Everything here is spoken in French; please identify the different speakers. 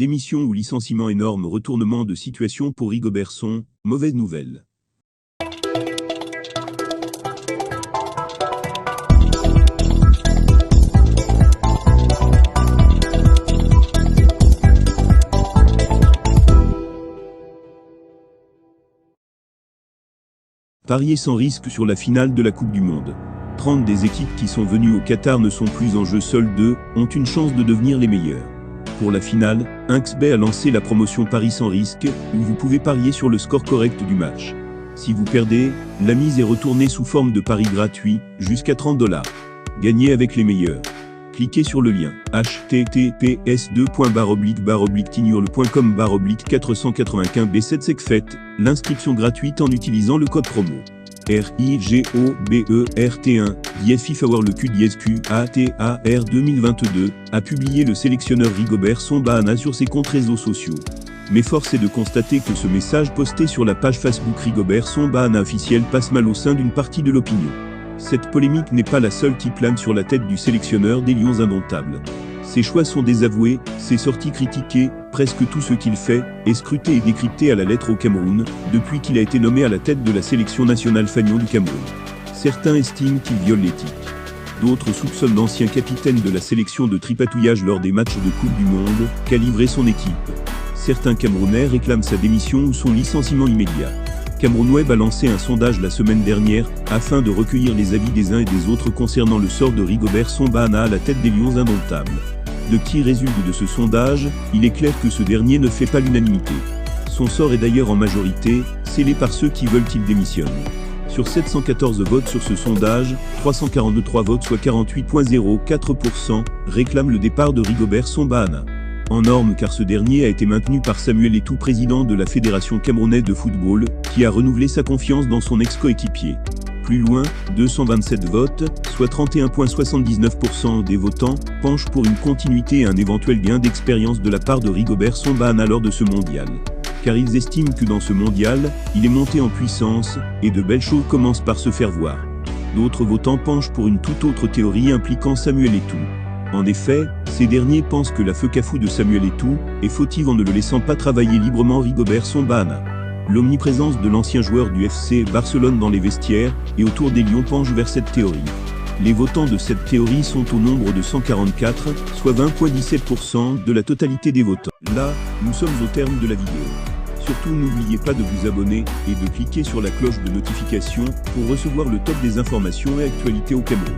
Speaker 1: Démission ou licenciement énorme, retournement de situation pour Rigobert Song, mauvaise nouvelle. Parier sans risque sur la finale de la Coupe du Monde. 30 des équipes qui sont venues au Qatar ne sont plus en jeu, seules 2 ont une chance de devenir les meilleures. Pour la finale, InxBet a lancé la promotion Paris sans risque, où vous pouvez parier sur le score correct du match. Si vous perdez, la mise est retournée sous forme de paris gratuit, jusqu'à 30 $. Gagnez avec les meilleurs. Cliquez sur le lien https://tinurle.com/495B7 secfet, l'inscription gratuite en utilisant le code promo RIGOBERT1 FIFA le QDSQATAR 2022 a publié le sélectionneur Rigobert Song Bahana sur ses comptes réseaux sociaux. Mais force est de constater que ce message posté sur la page Facebook Rigobert Song Bahana officielle passe mal au sein d'une partie de l'opinion. Cette polémique n'est pas la seule qui plane sur la tête du sélectionneur des Lions indomptables. Ses choix sont désavoués, ses sorties critiquées, presque tout ce qu'il fait est scruté et décrypté à la lettre au Cameroun, depuis qu'il a été nommé à la tête de la sélection nationale Fanion du Cameroun. Certains estiment qu'il viole l'éthique. D'autres soupçonnent l'ancien capitaine de la sélection de tripatouillage lors des matchs de Coupe du Monde, qu'a livré son équipe. Certains Camerounais réclament sa démission ou son licenciement immédiat. CamerounWeb a lancé un sondage la semaine dernière, afin de recueillir les avis des uns et des autres concernant le sort de Rigobert Song Bahana à la tête des Lions indomptables. De qui résulte de ce sondage, il est clair que ce dernier ne fait pas l'unanimité. Son sort est d'ailleurs en majorité scellé par ceux qui veulent qu'il démissionne. Sur 714 votes sur ce sondage, 343 votes soit 48,04% réclament le départ de Rigobert Song Bahana. En norme car ce dernier a été maintenu par Samuel Eto'o, président de la Fédération camerounaise de football, qui a renouvelé sa confiance dans son ex-coéquipier. Plus loin, 227 votes, soit 31,79% des votants, penchent pour une continuité et un éventuel gain d'expérience de la part de Rigobert Song Bahana lors de ce mondial. Car ils estiment que dans ce mondial, il est monté en puissance, et de belles choses commencent par se faire voir. D'autres votants penchent pour une toute autre théorie impliquant Samuel Eto'o. En effet, ces derniers pensent que la feu-cafou de Samuel Eto'o est fautive en ne le laissant pas travailler librement Rigobert Song Bahana. L'omniprésence de l'ancien joueur du FC Barcelone dans les vestiaires et autour des Lions penche vers cette théorie. Les votants de cette théorie sont au nombre de 144, soit 20,17% de la totalité des votants. Là, nous sommes au terme de la vidéo. Surtout n'oubliez pas de vous abonner et de cliquer sur la cloche de notification pour recevoir le top des informations et actualités au Cameroun.